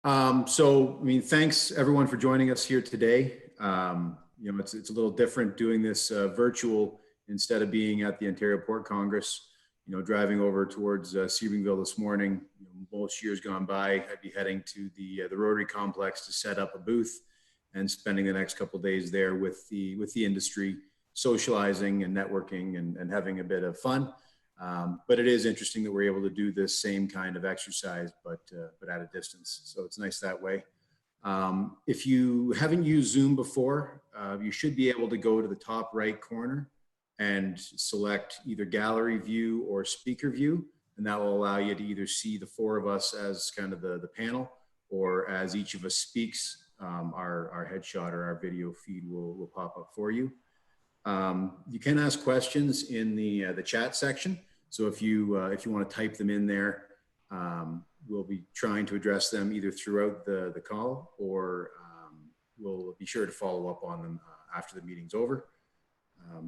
So, I mean, thanks everyone for joining us here today. It's a little different doing this virtual instead of being at the Ontario Port Congress. Driving over towards Sebringville this morning. Most years gone by, I'd be heading to the Rotary Complex to set up a booth and spending the next couple of days there with the industry, socializing and networking and having a bit of fun. But it is interesting that we're able to do this same kind of exercise, but at a distance. So it's nice that way. If you haven't used Zoom before, you should be able to go to the top right corner and select either gallery view or speaker view. And that will allow you to either see the four of us as kind of the panel, or as each of us speaks, our headshot or our video feed will pop up for you. You can ask questions in the chat section. So if you want to type them in there, we'll be trying to address them either throughout the call, or we'll be sure to follow up on them after the meeting's over.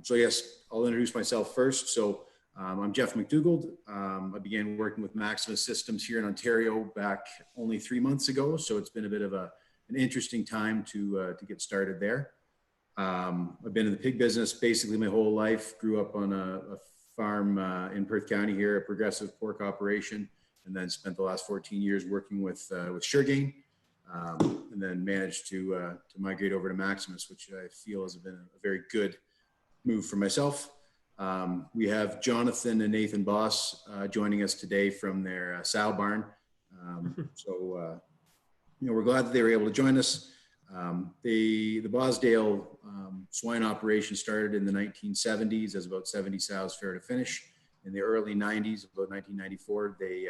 So yes, I'll introduce myself first. So I'm Jeff McDougald. I began working with Maximus Systems here in Ontario back only 3 months ago. So it's been a bit of an interesting time to get started there. I've been in the pig business basically my whole life. Grew up on a farm in Perth County here, a progressive pork operation, and then spent the last 14 years working with Suregain, and then managed to migrate over to Maximus, which I feel has been a very good move for myself. We have Jonathan and Nathan Boss joining us today from their sow barn. We're glad that they were able to join us. The Bosdale swine operation started in the 1970s as about 70 sows fair to finish. In the early 90s, about 1994, they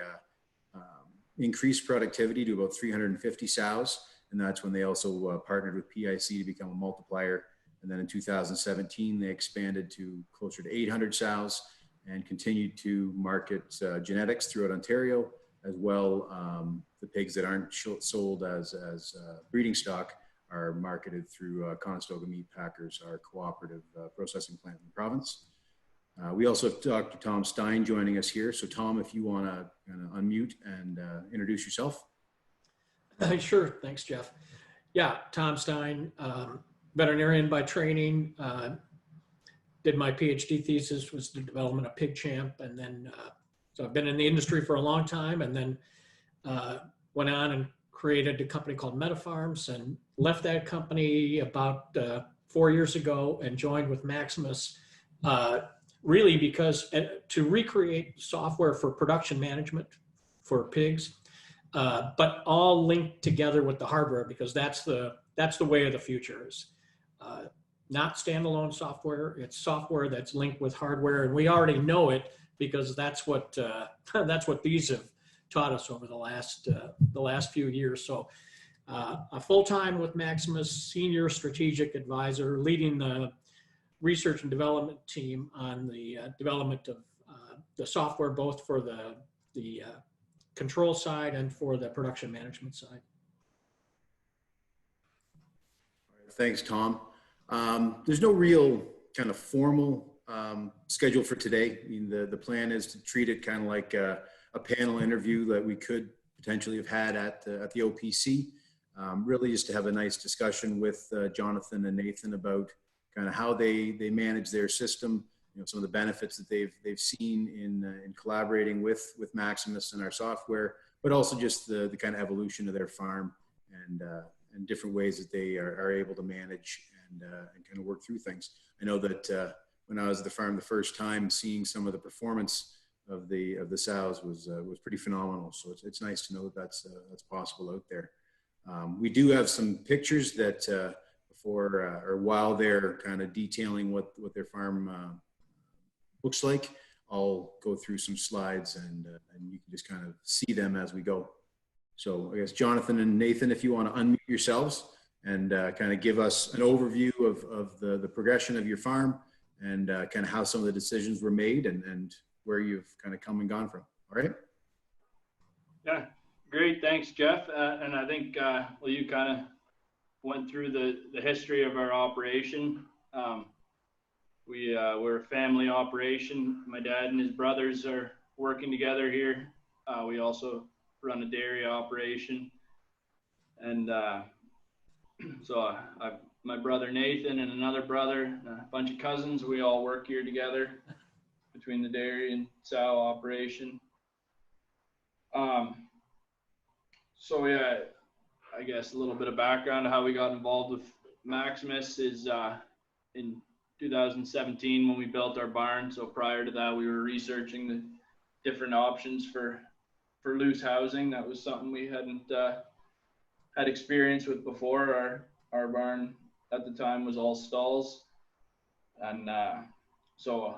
increased productivity to about 350 sows. And that's when they also partnered with PIC to become a multiplier. And then in 2017, they expanded to closer to 800 sows and continued to market genetics throughout Ontario, as well. The pigs that aren't sold as breeding stock are marketed through Conestoga Meat Packers, our cooperative processing plant in the province. We also have Dr. Tom Stein joining us here. So Tom, if you want to kind of unmute and introduce yourself. Sure, thanks, Jeff. Yeah, Tom Stein, veterinarian by training. Did my PhD thesis was the development of Pig Champ, and then so I've been in the industry for a long time, and then went on and created a company called MetaFarms, and left that company about 4 years ago and joined with Maximus, really because to recreate software for production management for pigs, but all linked together with the hardware, because that's the way of the future. Is not standalone software. It's software that's linked with hardware, and we already know it because that's what these have taught us over the last few years. So a full-time with Maximus, senior strategic advisor, leading the research and development team on the development of the software, both for the control side and for the production management side. Thanks, Tom. There's no real kind of formal schedule for today. I mean, the plan is to treat it kind of like a panel interview that we could potentially have had at the OPC. Really just to have a nice discussion with Jonathan and Nathan about kind of how they manage their system, some of the benefits that they've seen in collaborating with Maximus and our software, but also just the kind of evolution of their farm and different ways that they are able to manage and kind of work through things. I know that when I was at the farm the first time, seeing some of the performance of the sows was pretty phenomenal. So it's nice to know that that's possible out there. We do have some pictures that before or while they're kind of detailing what their farm looks like. I'll go through some slides and you can just kind of see them as we go. So I guess Jonathan and Nathan, if you want to unmute yourselves and kind of give us an overview of the progression of your farm and kind of how some of the decisions were made and where you've kind of come and gone from. All right? Yeah, great. Thanks, Jeff. And I think, well, you kind of went through the history of our operation. We're a family operation. My dad and his brothers are working together here. We also run a dairy operation. And so my brother Nathan and another brother, a bunch of cousins, we all work here together between the dairy and sow operation. So yeah, I guess a little bit of background on how we got involved with Maximus is in 2017 when we built our barn. So prior to that, we were researching the different options for loose housing. That was something we hadn't had experience with before. Our barn at the time was all stalls, and so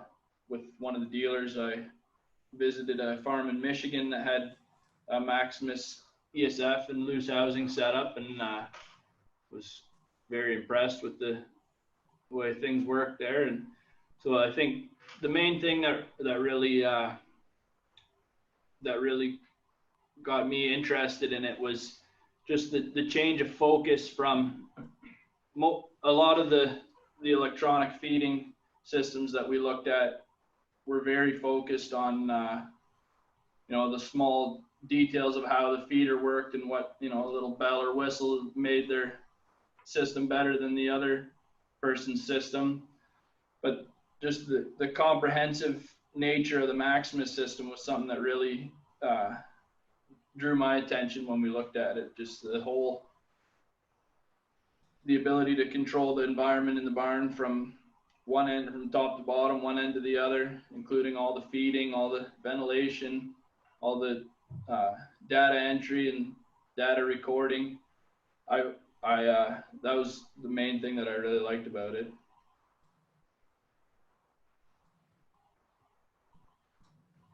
with one of the dealers, I visited a farm in Michigan that had a Maximus ESF and loose housing set up, and was very impressed with the way things work there. And so I think the main thing that really got me interested in it was just the change of focus from a lot of the electronic feeding systems that we looked at were very focused on the small details of how the feeder worked and what a little bell or whistle made their system better than the other person's system. But just the comprehensive nature of the Maximus system was something that really drew my attention when we looked at it. Just the ability to control the environment in the barn from one end, from top to bottom, one end to the other, including all the feeding, all the ventilation, all the data entry and data recording. That was the main thing that I really liked about it.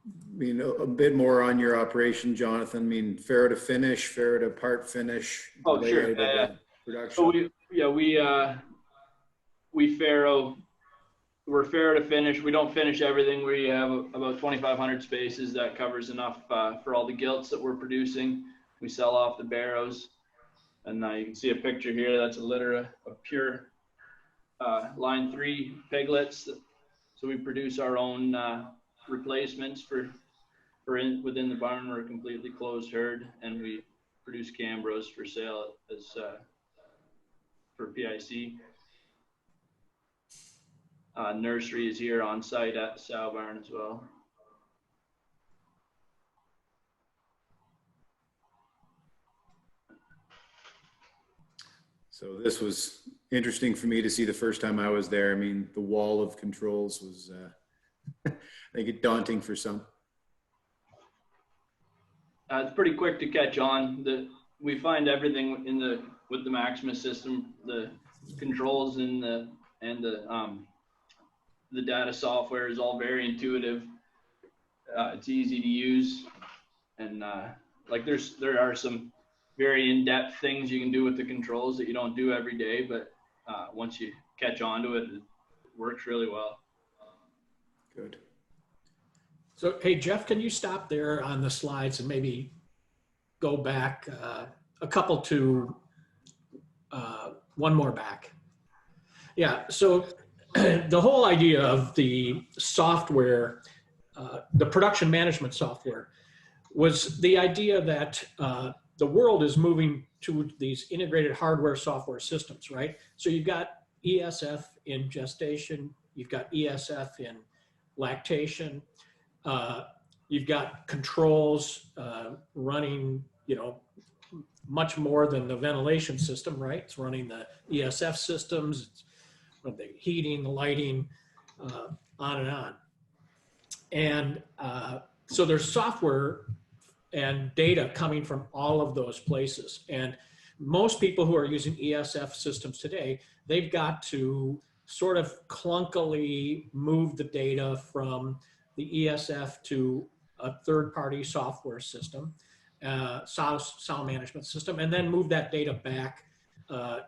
I mean, a bit more on your operation, Jonathan. I mean, farrow to finish, farrow to part finish. Oh, sure. Production. So we're farrow to finish. We don't finish everything. We have about 2,500 spaces. That covers enough for all the gilts that we're producing. We sell off the barrows, and you can see a picture here. That's a litter of pure line 3 piglets. So we produce our own replacements within the barn. We're a completely closed herd, and we produce Cambros for sale as for PIC. Nursery is here on site at the sow barn as well. So this was interesting for me to see the first time I was there. I mean, the wall of controls was, I think, daunting for some. It's pretty quick to catch on. We find everything with the Maximus system, the controls and the data software is all very intuitive. It's easy to use, and there are some very in-depth things you can do with the controls that you don't do every day, but once you catch on to it, it works really well. Good. So, hey, Jeff, can you stop there on the slides and maybe go back a couple to one more back? Yeah, so the whole idea of the software, the production management software, was the idea that the world is moving to these integrated hardware software systems, right? So you've got ESF in gestation, you've got ESF in lactation, you've got controls running, much more than the ventilation system, right? It's running the ESF systems, it's the heating, the lighting, on and on. And so there's software and data coming from all of those places. And most people who are using ESF systems today, they've got to sort of clunkily move the data from the ESF to a third-party software system, sow management system, and then move that data back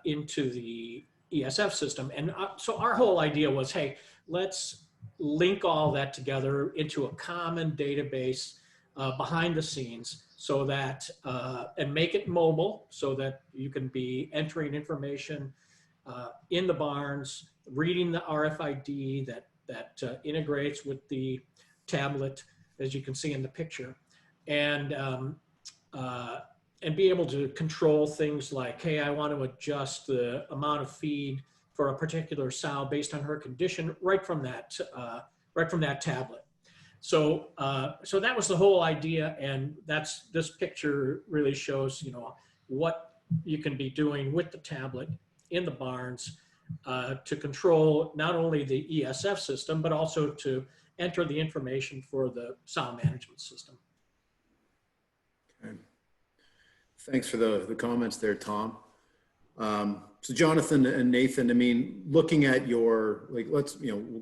into the ESF system. And so our whole idea was, hey, let's link all that together into a common database behind the scenes, so that, and make it mobile so that you can be entering information in the barns, reading the RFID that integrates with the tablet, as you can see in the picture. And and be able to control things like, hey, I want to adjust the amount of feed for a particular sow based on her condition right from that tablet. So so that was the whole idea, and this picture really shows, you know, what you can be doing with the tablet in the barns to control not only the ESF system, but also to enter the information for the sow management system. Okay. Thanks for the comments there, Tom. So Jonathan and Nathan, I mean, looking at your, like, we'll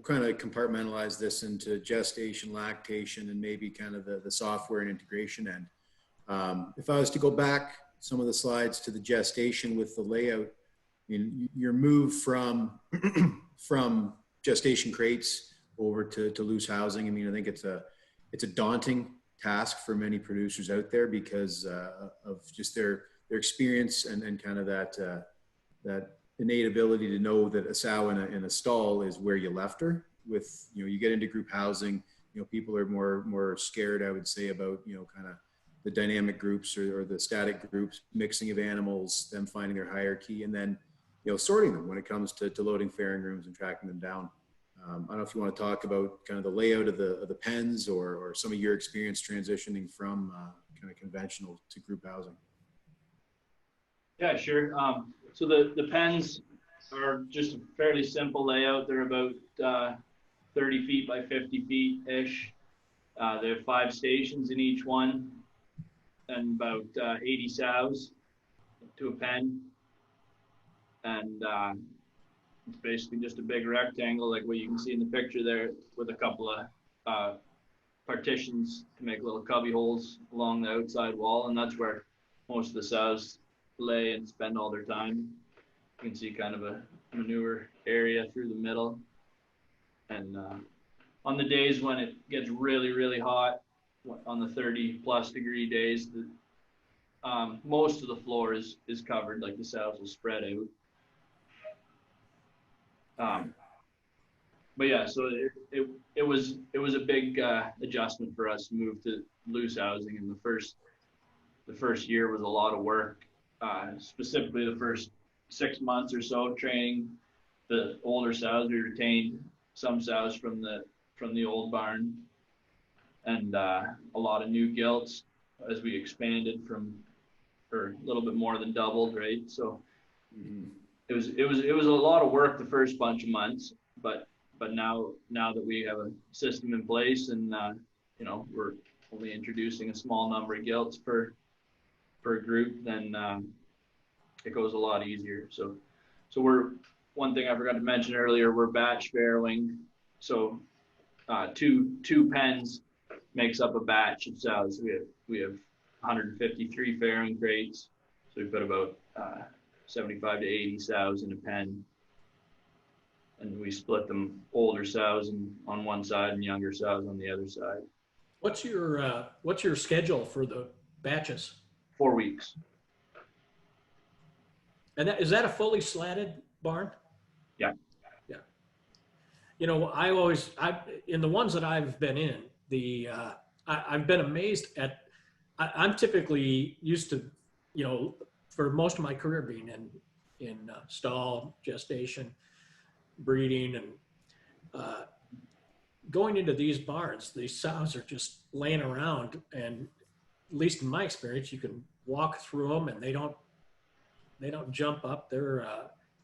kind of compartmentalize this into gestation, lactation, and maybe kind of the software and integration end. If I was to go back some of the slides to the gestation with the layout, I mean, your move from from gestation crates over to loose housing. I mean, I think it's a daunting task for many producers out there because of just their experience and kind of that innate ability to know that a sow in a stall is where you left her. With, you know, you get into group housing, you know, people are more scared, I would say, about, you know, kind of the dynamic groups or the static groups, mixing of animals, them finding their hierarchy, and then, you know, sorting them when it comes to loading fairing rooms and tracking them down. I don't know if you want to talk about kind of the layout of the pens or some of your experience transitioning from kind of conventional to group housing. Yeah, sure. So the pens are just a fairly simple layout. They're about 30 feet by 50 feet-ish. There are 5 stations in each one and about 80 sows to a pen. And it's basically just a big rectangle like what you can see in the picture there, with a couple of partitions to make little cubby holes along the outside wall. And that's where most of the sows lay and spend all their time. You can see kind of a manure area through the middle. And on the days when it gets really, really hot, on the 30+ degree days, most of the floor is covered, like the sows will spread out. But yeah, so it was a big adjustment for us to move to loose housing, and the first year was a lot of work. Specifically the first 6 months or so, training the older sows. We retained some sows from the old barn, and a lot of new gilts as we expanded or a little bit more than doubled, right? So it was a lot of work the first bunch of months, but now that we have a system in place, and you know, we're only introducing a small number of gilts per group, then it goes a lot easier. So one thing I forgot to mention earlier, we're batch farrowing. So two pens makes up a batch of sows. We have 153 farrowing crates, so we put about 75 to 80 sows in a pen, and we split them, older sows on one side and younger sows on the other side. What's your schedule for the batches? 4 weeks. And is that a fully slatted barn? Yeah. Yeah. You know, in the ones that I've been in, I've been amazed at. I'm typically used to, you know, for most of my career being in stall, gestation, breeding, and going into these barns, these sows are just laying around, and at least in my experience, you can walk through them and they don't jump up. They're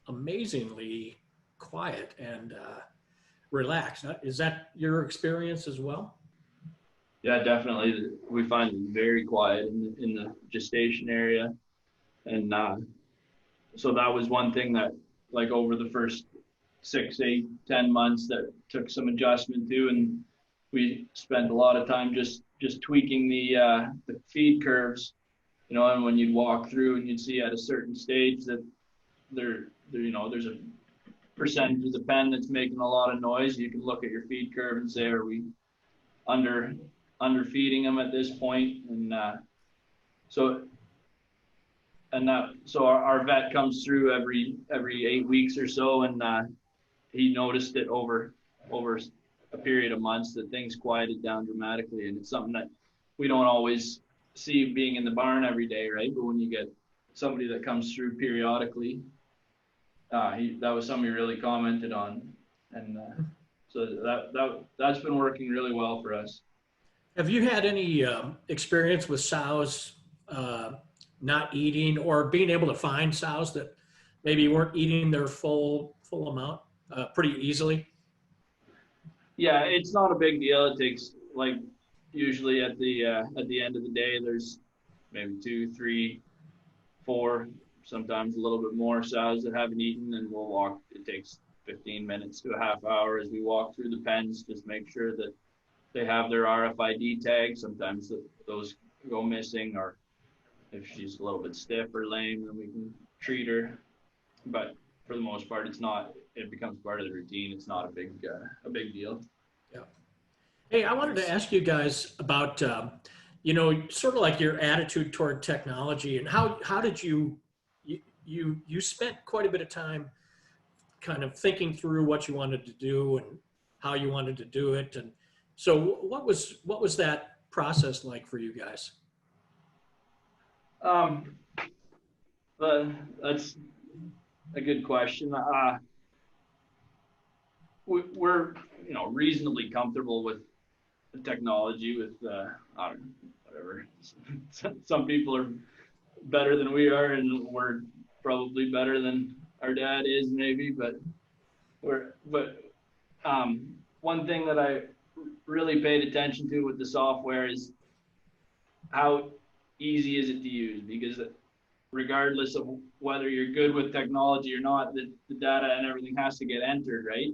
amazingly quiet and relaxed. Is that your experience as well? Yeah, definitely. We find it very quiet in the gestation area. And so that was one thing that, like, over the first 6, 8, 10 months that took some adjustment to, and we spent a lot of time just tweaking the feed curves, you know. And when you'd walk through and you'd see at a certain stage that there you know, there's a percentage of the pen that's making a lot of noise, you can look at your feed curve and say, are we underfeeding them at this point? And so our vet comes through every 8 weeks or so, and he noticed it over a period of months that things quieted down dramatically. And it's something that we don't always see being in the barn every day, right? But when you get somebody that comes through periodically, that was something he really commented on, and so that's been working really well for us. Have you had any experience with sows not eating, or being able to find sows that maybe weren't eating their full amount pretty easily? Yeah, it's not a big deal. It takes, like, usually at the end of the day, there's maybe 2, 3, 4, sometimes a little bit more sows that haven't eaten, and we'll walk. It takes 15 minutes to a half hour as we walk through the pens, just make sure that they have their RFID tags. Sometimes those go missing, or if she's a little bit stiff or lame, then we can treat her. But for the most part, it becomes part of the routine. It's not a big deal. Yeah. Hey, I wanted to ask you guys about, sort of like your attitude toward technology, and how did you spent quite a bit of time kind of thinking through what you wanted to do and how you wanted to do it. And so what was that process like for you guys? That's a good question. We're reasonably comfortable with the technology. With I don't know, whatever. Some people are better than we are, and we're probably better than our dad is, maybe. But one thing that I really paid attention to with the software is how easy is it to use, because regardless of whether you're good with technology or not, the data and everything has to get entered, right?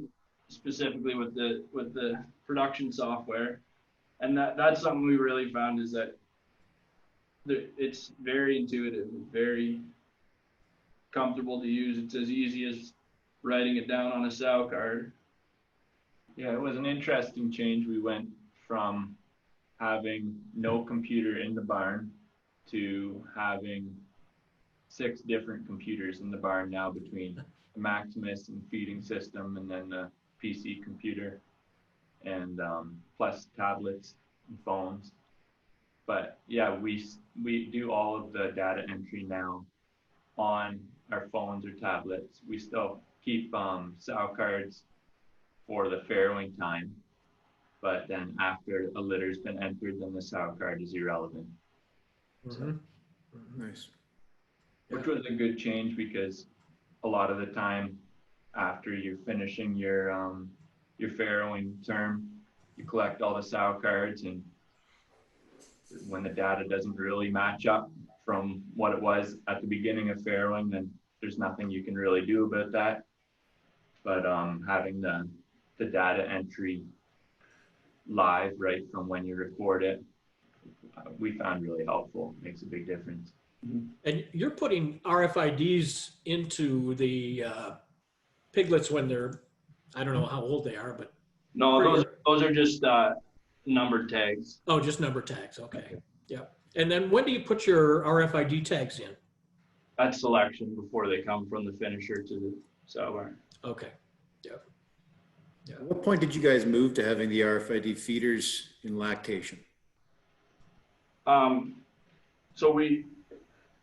Specifically with the production software. And that's something we really found, is that it's very intuitive, very comfortable to use. It's as easy as writing it down on a sow card. Yeah, it was an interesting change. We went from having no computer in the barn to having 6 different computers in the barn now, between the Maximus and feeding system, and then the PC computer, and plus tablets and phones. But yeah, we do all of the data entry now on our phones or tablets. We still keep sow cards for the farrowing time, but then after a litter's been entered, then the sow card is irrelevant. Mm-hmm. Nice. Which was a good change, because a lot of the time after you're finishing your farrowing term, you collect all the sow cards, and when the data doesn't really match up from what it was at the beginning of farrowing, then there's nothing you can really do about that. But having the data entry live right from when you record it, we found really helpful. Makes a big difference. And you're putting RFIDs into the piglets when they're, I don't know how old they are, but. No, those are just number tags. Oh, just number tags. Okay. Yeah. And then when do you put your RFID tags in? At selection, before they come from the finisher to the sow barn. Okay. Yeah. At what point did you guys move to having the RFID feeders in lactation? So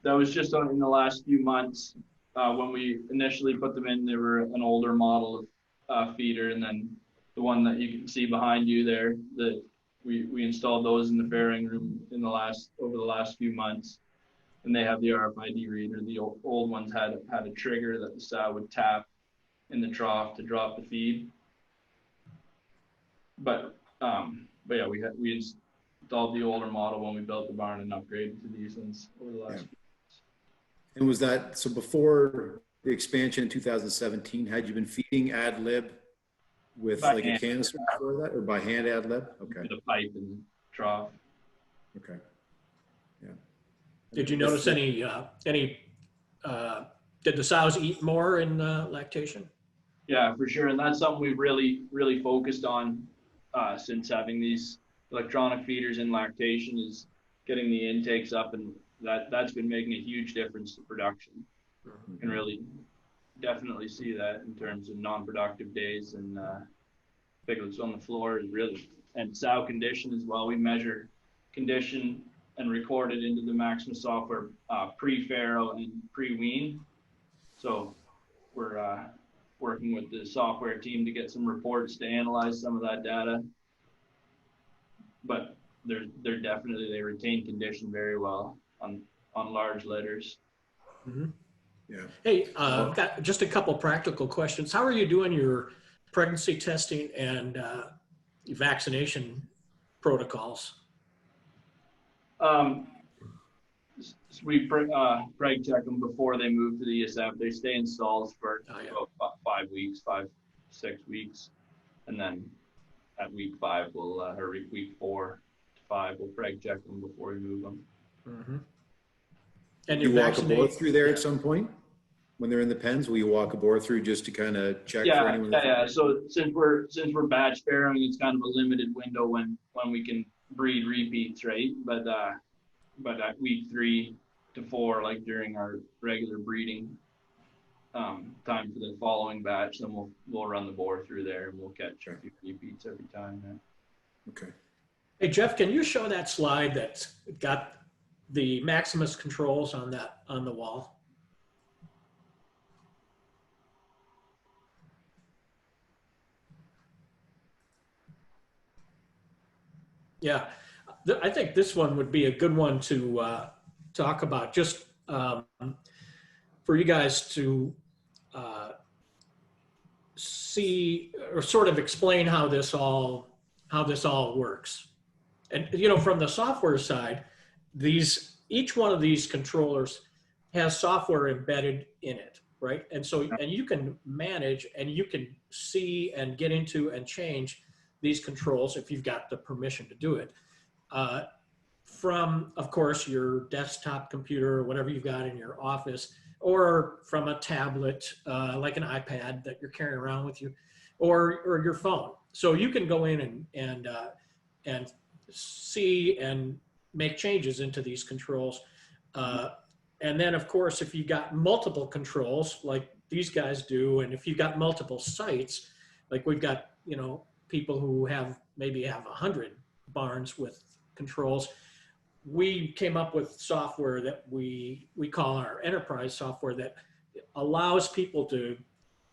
that was just in the last few months. When we initially put them in, they were an older model of feeder, and then the one that you can see behind you there, that we installed those in the farrowing room over the last few months, and they have the RFID reader. The old ones had a trigger that the sow would tap in the trough to drop the feed. But yeah, we installed the older model when we built the barn and upgraded to these ones over the last few months. And was that, so before the expansion in 2017, had you been feeding ad lib with By like hand. a canister before that, or by hand ad lib? Okay. With a pipe and trough. Okay. Yeah. Did you notice any, did the sows eat more in lactation? Yeah, for sure. And that's something we've really, really focused on since having these electronic feeders in lactation, is getting the intakes up, and that's been making a huge difference to production. You can really definitely see that in terms of non-productive days, and piglets on the floor is really, and sow condition as well. We measure condition and recorded into the Maximus software pre-farrow and pre-wean. So we're working with the software team to get some reports to analyze some of that data. But they're definitely, they retain condition very well on large litters. Mhm. Yeah. Hey, got just a couple practical questions. How are you doing your pregnancy testing and vaccination protocols? We preg check them before they move to the ESF. They stay in stalls for about 5 weeks, 5-6 weeks, and then at week 5 or week 4 to 5 we'll preg check them before we move them. Mm-hmm. And you you're walk a boar through there yeah. at some point when they're in the pens? Will you walk a boar through just to kind of check for anyone? Yeah. So since we're batch farrowing, it's kind of a limited window when we can breed repeats, right? But at week 3 to 4, like during our regular breeding time for the following batch, then we'll run the boar through there and we'll catch a few repeats every time. Yeah. Okay. Hey Jeff, can you show that slide that's got the Maximus controls on the wall? Yeah, I think this one would be a good one to talk about, just for you guys to see or sort of explain how this all works. And from the software side, each one of these controllers has software embedded in it, right? And so you can manage and you can see and get into and change these controls if you've got the permission to do it. From, of course, your desktop computer or whatever you've got in your office, or from a tablet, like an iPad that you're carrying around with you, or your phone. So you can go in and see and make changes into these controls. And then, of course, if you got multiple controls like these guys do, and if you've got multiple sites, like we've got, people who maybe have 100 barns with controls, we came up with software that we call our enterprise software that allows people to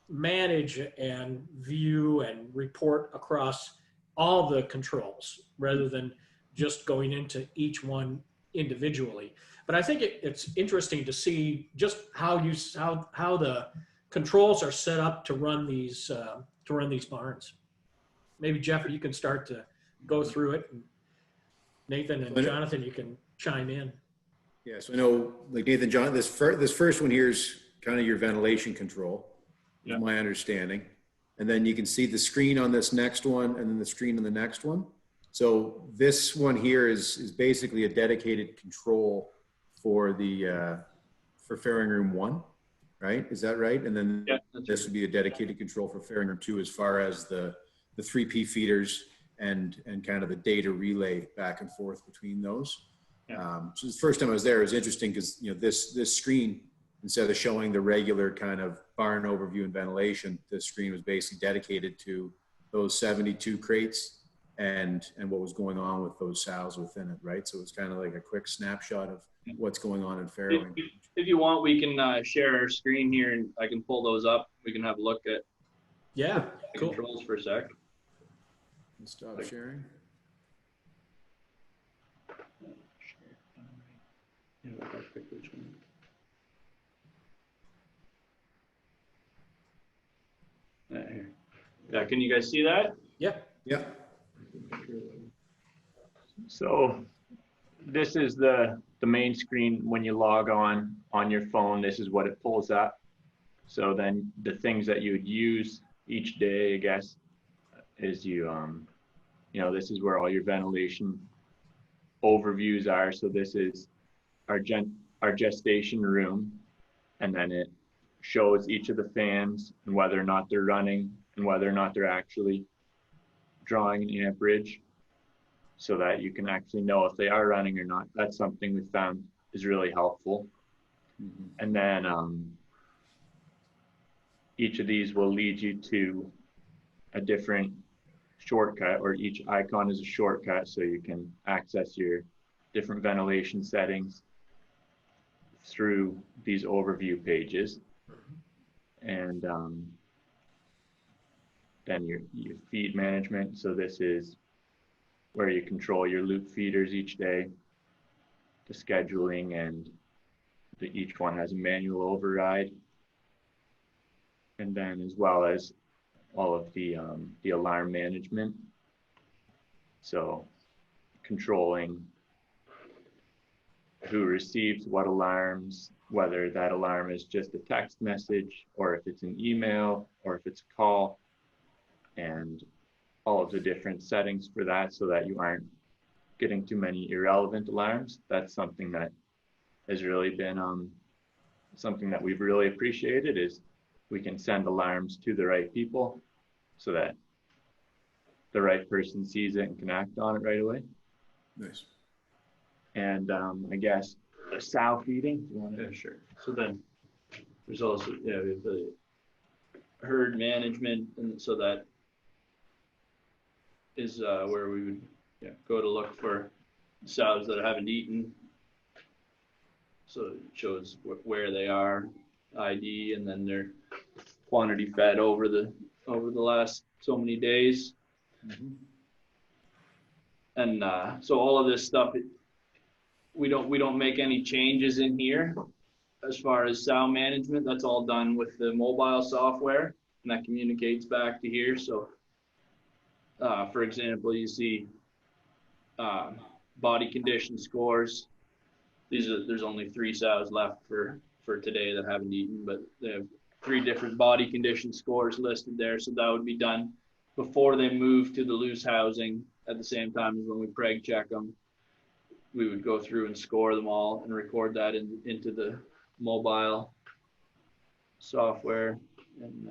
manage and view and report across all the controls rather than just going into each one individually. But I think it's interesting to see just how the controls are set up to run these barns. Maybe Jeff, you can start to go through it, and Nathan and Jonathan, you can chime in. Yeah, so I know, like Nathan, John, this first one here is kind of your ventilation control, is my understanding. And then you can see the screen on this next one, and then the screen on the next one. So this one here is basically a dedicated control for for farrowing room 1, right? Is that right? And then this would be a dedicated control for farrowing room 2 as far as the 3P feeders and kind of the data relay back and forth between those. So the first time I was there, it was interesting because this screen, instead of showing the regular kind of barn overview and ventilation, this screen was basically dedicated to those 72 crates and what was going on with those sows within it, right? So it's kind of like a quick snapshot of what's going on in farrowing. If you want, we can share our screen here and I can pull those up. We can have a look at the controls for a sec. Stop sharing. Here. Yeah, can you guys see that? Yeah. So this is the main screen. When you log on your phone, this is what it pulls up. So then the things that you would use each day, I guess, is this is where all your ventilation overviews are. So this is our gestation room, and then it shows each of the fans and whether or not they're running and whether or not they're actually drawing an amperage, so that you can actually know if they are running or not. That's something we found is really helpful. Mm-hmm. And then each of these will lead you to a different shortcut, or each icon is a shortcut, so you can access your different ventilation settings through these overview pages. And then your feed management. So this is where you control your loop feeders each day, the scheduling, and each one has a manual override. And then as well as all of the alarm management. So controlling who receives what alarms, whether that alarm is just a text message or if it's an email or if it's a call, and all of the different settings for that so that you aren't getting too many irrelevant alarms. That's something that has really been something that we've really appreciated, is we can send alarms to the right people so that the right person sees it and can act on it right away. Nice. And I guess the sow feeding. Yeah, sure. So then there's also, we have the herd management, and so that is where we would go to look for sows that haven't eaten. So it shows where they are, ID, and then their quantity fed over the last so many days. And so all of this stuff, we don't make any changes in here as far as sow management. That's all done with the mobile software, and that communicates back to here. So for example, you see body condition scores. There's only 3 sows left for today that haven't eaten, but they have 3 different body condition scores listed there. So that would be done before they move to the loose housing. At the same time as when we preg check them, we would go through and score them all and record that into the mobile software. And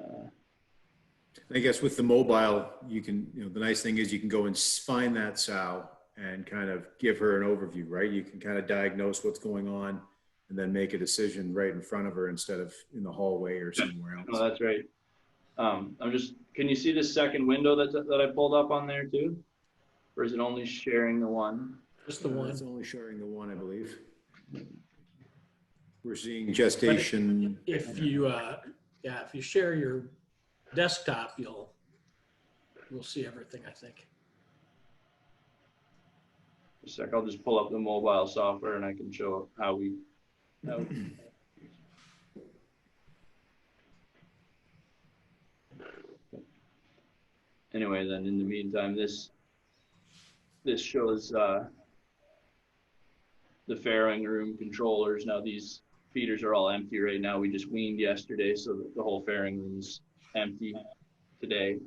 I guess with the mobile, you can, the nice thing is you can go and find that sow and kind of give her an overview, right? You can kind of diagnose what's going on and then make a decision right in front of her instead of in the hallway or somewhere else. Oh, that's right. Can you see this second window that I pulled up on there too? Or is it only sharing the one? Just the one. It's only sharing the one, I believe. We're seeing gestation. If you share your desktop, you'll see everything, I think. A sec, I'll just pull up the mobile software and I can show how we anyway, then in the meantime, this shows the farrowing room controllers. Now these feeders are all empty right now. We just weaned yesterday, so the whole farrowing room is empty today.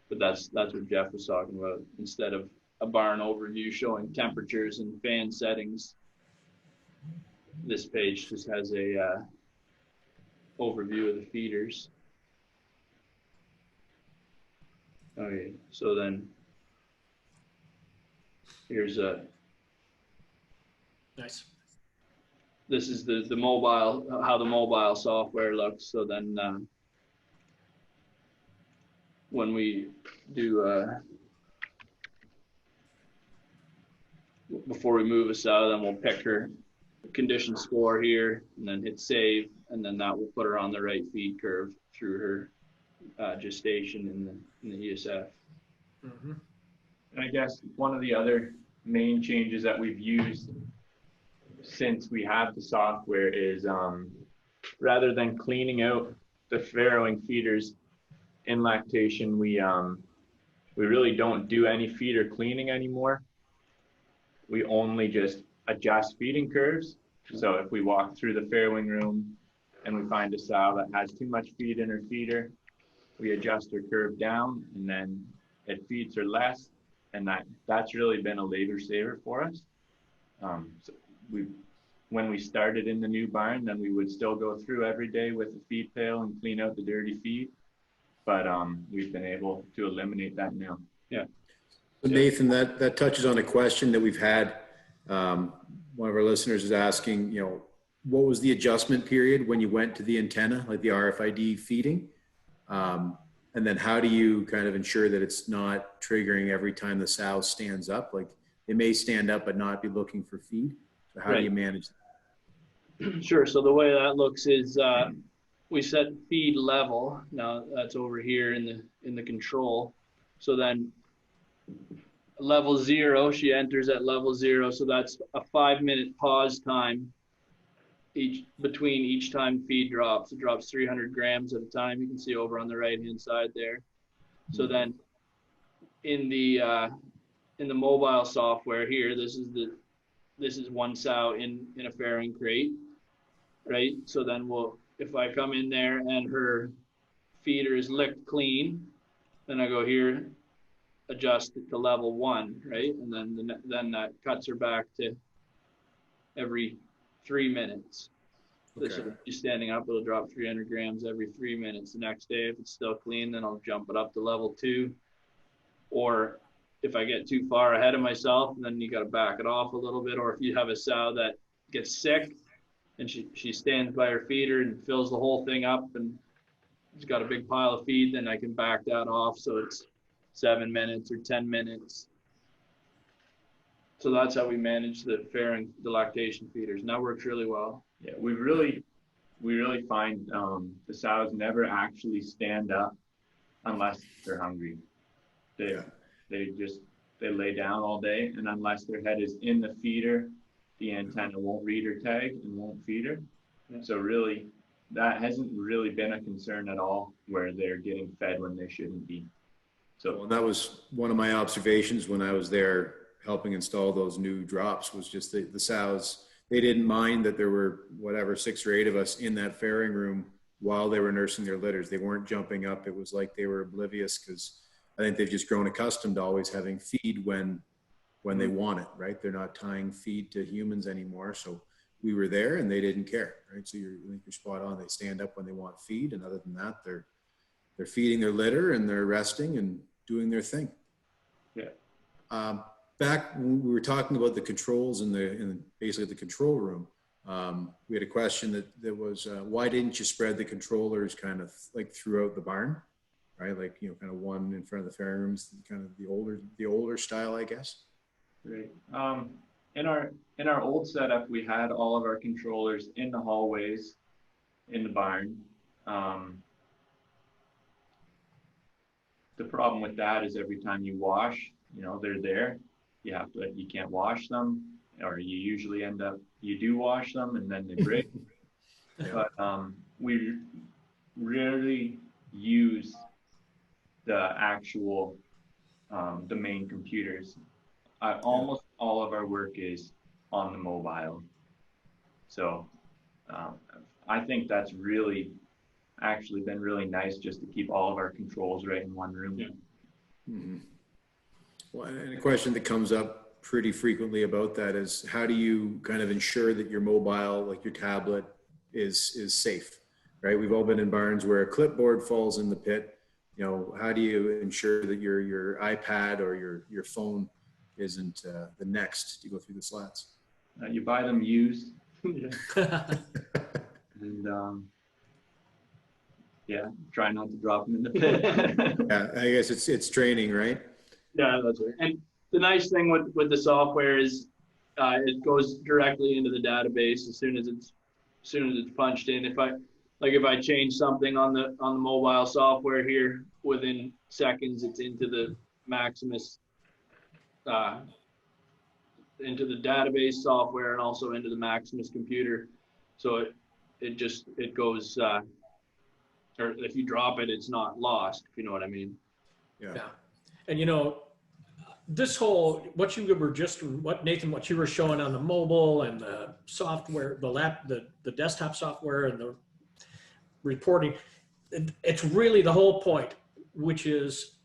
But that's what Jeff was talking about. Instead of a barn overview showing temperatures and fan settings, this page just has a overview of the feeders. Okay, so then here's Nice. This is the mobile, how the mobile software looks. So then when we do before we move a sow, then we'll pick her condition score here and then hit save, and then that will put her on the right feed curve through her gestation in the ESF. Mm-hmm. And I guess one of the other main changes that we've used since we have the software is rather than cleaning out the farrowing feeders in lactation, we really don't do any feeder cleaning anymore. We only just adjust feeding curves. So if we walk through the farrowing room and we find a sow that has too much feed in her feeder, we adjust her curve down and then it feeds her less. And that's really been a labor saver for us. So when we started in the new barn, then we would still go through every day with a feed pail and clean out the dirty feed. But we've been able to eliminate that now. Yeah. So Nathan, that touches on a question that we've had. One of our listeners is asking, what was the adjustment period when you went to the antenna, like the RFID feeding? And then how do you kind of ensure that it's not triggering every time the sow stands up? Like they may stand up but not be looking for feed. So how do you manage that? Sure. So the way that looks is we set feed level. Now that's over here in the control. So then level 0, she enters at level 0. So that's a 5-minute pause time between each time feed drops. It drops 300 grams at a time. You can see over on the right-hand side there. So then in the mobile software here, this is one sow in a farrowing crate, right? So then if I come in there and her feeder is licked clean, then I go here, adjust it to level 1, right? And then that cuts her back to every 3 minutes. Okay. So if she's standing up, it'll drop 300 grams every 3 minutes. The next day, if it's still clean, then I'll jump it up to level 2. Or if I get too far ahead of myself, then you got to back it off a little bit. Or if you have a sow that gets sick and she stands by her feeder and fills the whole thing up and she's got a big pile of feed, then I can back that off so it's 7 minutes or 10 minutes. So that's how we manage the lactation feeders, and that works really well. Yeah, we really find the sows never actually stand up unless they're hungry. They lay down all day, and unless their head is in the feeder, the antenna won't read her tag and won't feed her. Yeah. So really, that hasn't really been a concern at all, where they're getting fed when they shouldn't be. So well, that was one of my observations when I was there helping install those new drops, was just the sows. They didn't mind that there were whatever 6 or 8 of us in that farrowing room while they were nursing their litters. They weren't jumping up. It was like they were oblivious, because I think they've just grown accustomed to always having feed when they want it, right? They're not tying feed to humans anymore. So we were there and they didn't care, right? So I think you're spot on. They stand up when they want feed, and other than that, they're feeding their litter and they're resting and doing their thing. Yeah. Back when we were talking about the controls in basically the control room, we had a question that was, why didn't you spread the controllers kind of like throughout the barn, right? Like, you know, kind of one in front of the farrowing rooms, kind of the older style, I guess. Right. In our old setup, we had all of our controllers in the hallways in the barn. The problem with that is every time you wash, you know, they're there. You can't wash them, or you usually you do wash them and then they break. Yeah. But we rarely use the actual the main computers. Almost all of our work is on the mobile. So I think that's actually been really nice, just to keep all of our controls right in one room. Yeah. Mm-hmm. Well, and a question that comes up pretty frequently about that is, how do you kind of ensure that your mobile, like your tablet, is safe, right? We've all been in barns where a clipboard falls in the pit. You know, how do you ensure that your iPad or your phone isn't the next to go through the slats? You buy them used. And try not to drop them in the pit. Yeah, I guess it's training, right? Yeah, that's right. And the nice thing with the software is it goes directly into the database as soon as it's punched in. If I change something on the mobile software here, within seconds it's into the Maximus, into the database software, and also into the Maximus computer. So it goes, or if you drop it, it's not lost, if you know what I mean. Yeah. And you know, this whole, what you were showing on the mobile and the software, the desktop software and the reporting, it's really the whole point, which is,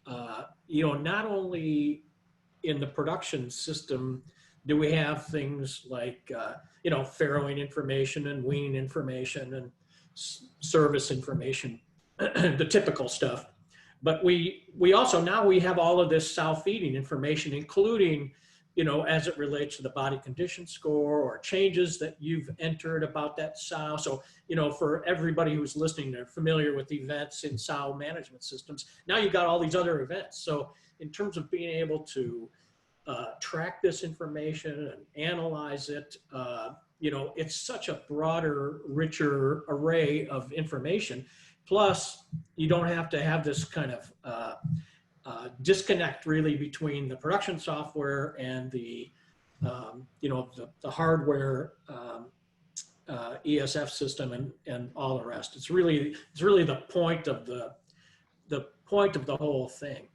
you know, not only in the production system do we have things like, you know, farrowing information and weaning information and service information, the typical stuff. But we also, now we have all of this sow feeding information, including, you know, as it relates to the body condition score or changes that you've entered about that sow. So, you know, for everybody who's listening, they're familiar with events in sow management systems. Now you've got all these other events. So in terms of being able to track this information and analyze it. You know, it's such a broader, richer array of information. Plus, you don't have to have this kind of disconnect really between the production software and the, you know, the hardware ESF system and all the rest. It's really the point of the whole thing.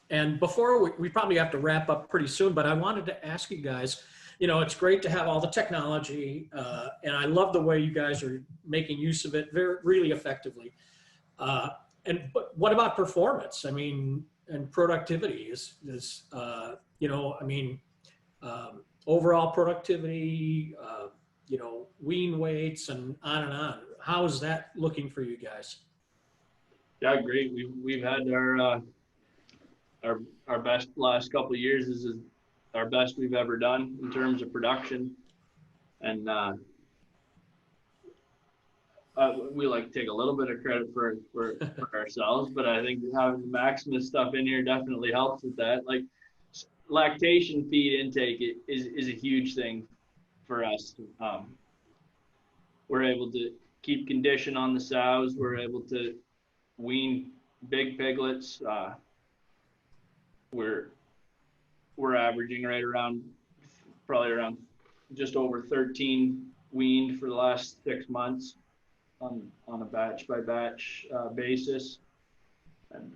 And before we probably have to wrap up pretty soon, but I wanted to ask you guys, you know, it's great to have all the technology, and I love the way you guys are making use of it really effectively. But what about performance? I mean, and productivity is you know, I mean, overall productivity, you know, wean weights and on and on. How is that looking for you guys? Yeah, great. We've had our best last couple of years. This is our best we've ever done in terms of production, and we like to take a little bit of credit for ourselves, but I think having the Maximus stuff in here definitely helps with that. Like lactation feed intake is a huge thing for us. We're able to keep condition on the sows. We're able to wean big piglets. We're averaging probably around just over 13 weaned for the last 6 months on a batch by batch basis. And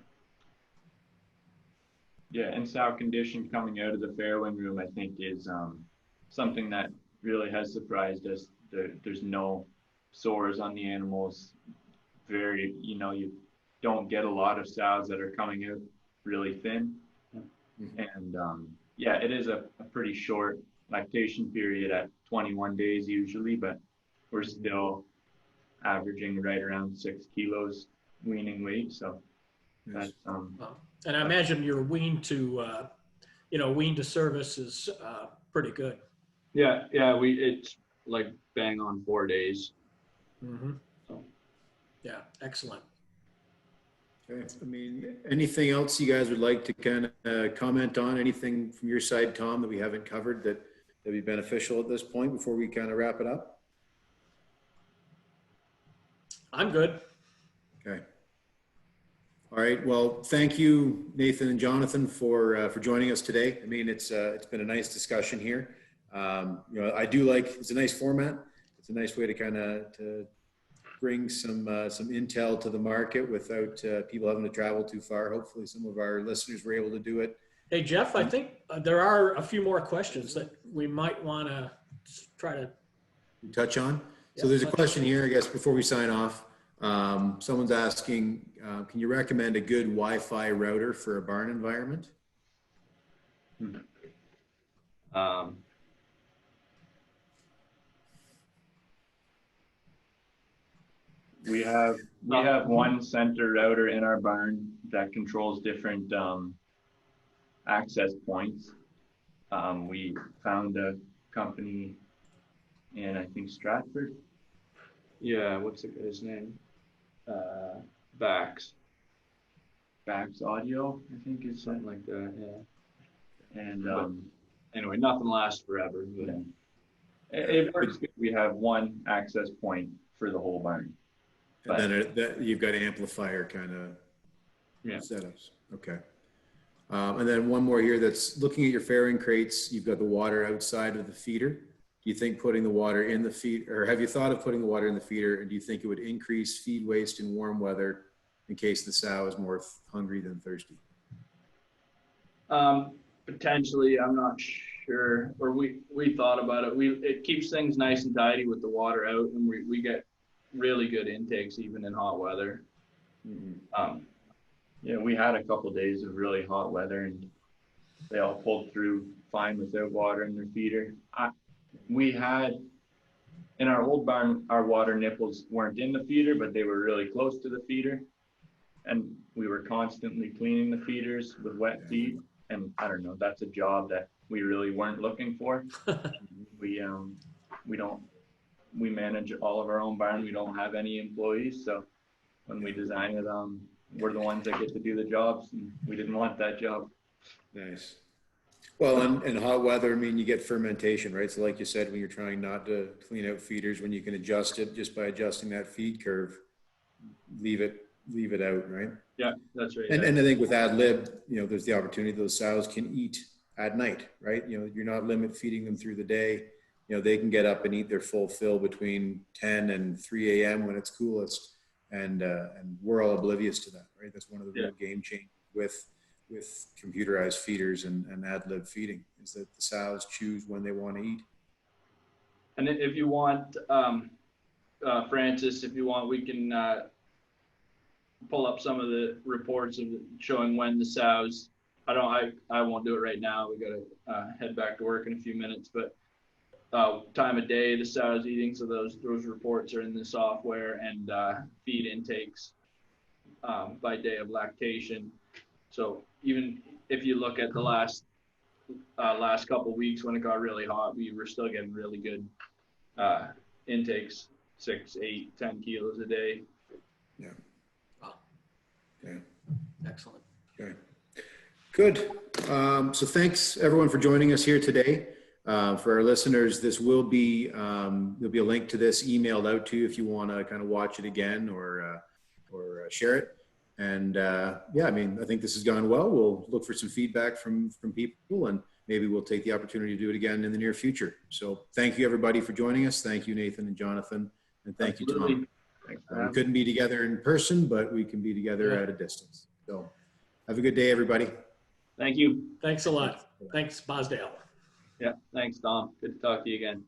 Yeah, and sow condition coming out of the farrowing room, I think, is something that really has surprised us. There's no sores on the animals. You know, you don't get a lot of sows that are coming out really thin. And yeah, it is a pretty short lactation period at 21 days usually, but we're still averaging right around 6 kilos weaning weight. So that's and I imagine your wean to you know, wean to service is pretty good. yeah, it's like bang on 4 days. Mm-hmm. So. Yeah, excellent. Okay. I mean, anything else you guys would like to kind of comment on? Anything from your side, Tom, that we haven't covered that'd be beneficial at this point before we kind of wrap it up? I'm good. Okay. All right. Well, thank you, Nathan and Jonathan, for joining us today. I mean, it's been a nice discussion here. You know, I do like, it's a nice format. It's a nice way to kind of to bring some intel to the market without people having to travel too far. Hopefully some of our listeners were able to do it. Hey, Jeff, I think there are a few more questions that we might want to try to touch on. So there's a question here, I guess, before we sign off. Someone's asking, can you recommend a good Wi-Fi router for a barn environment? We have one center router in our barn that controls different access points. We found a company in, I think, Stratford. Yeah, what's his name? Bax Audio, I think is something like that. Yeah. And anyway, nothing lasts forever. But. Yeah. It works good. We have one access point for the whole barn. And then you've got amplifier kind of setups. Okay. And then one more here that's looking at your farrowing crates. You've got the water outside of the feeder. Do you think putting the water in the feed, or have you thought of putting the water in the feeder? And do you think it would increase feed waste in warm weather in case the sow is more hungry than thirsty? Potentially, I'm not sure. Or we thought about it. It keeps things nice and tidy with the water out, and we get really good intakes even in hot weather. Mm-hmm. Yeah, we had a couple of days of really hot weather, and they all pulled through fine without water in their feeder. We had, in our old barn, our water nipples weren't in the feeder, but they were really close to the feeder. And we were constantly cleaning the feeders with wet feed. And I don't know, that's a job that we really weren't looking for. We manage all of our own barn. We don't have any employees. So when we design it, we're the ones that get to do the jobs, and we didn't want that job. Nice. Well, and hot weather, I mean, you get fermentation, right? So like you said, when you're trying not to clean out feeders, when you can adjust it just by adjusting that feed curve, leave it out, right? Yeah, that's right. And I think with ad lib, there's the opportunity those sows can eat at night, right? You're not limit feeding them through the day. They can get up and eat their full fill between 10 and 3 a.m. when it's coolest. And we're all oblivious to that, right? That's one of the real game changers with computerized feeders and ad lib feeding, is that the sows choose when they want to eat. And if you want, Francis, if you want, we can pull up some of the reports of showing when the sows. I won't do it right now. We got to head back to work in a few minutes, but time of day the sows eating. So those reports are in the software, and feed intakes by day of lactation. So even if you look at the last couple of weeks when it got really hot, we were still getting really good intakes, 6, 8, 10 kilos a day. Yeah. Wow. Okay. Excellent. Okay. Good. So thanks everyone for joining us here today. For our listeners, this will be there'll be a link to this emailed out to you if you want to kind of watch it again or share it. And yeah, I mean, I think this has gone well. We'll look for some feedback from people, and maybe we'll take the opportunity to do it again in the near future. So thank you everybody for joining us. Thank you, Nathan and Jonathan, and thank you, Tom. Thanks. We couldn't be together in person, but we can be together at a distance. So have a good day, everybody. Thank you. Thanks a lot. Thanks, Bosdale. Yeah, thanks, Tom. Good to talk to you again.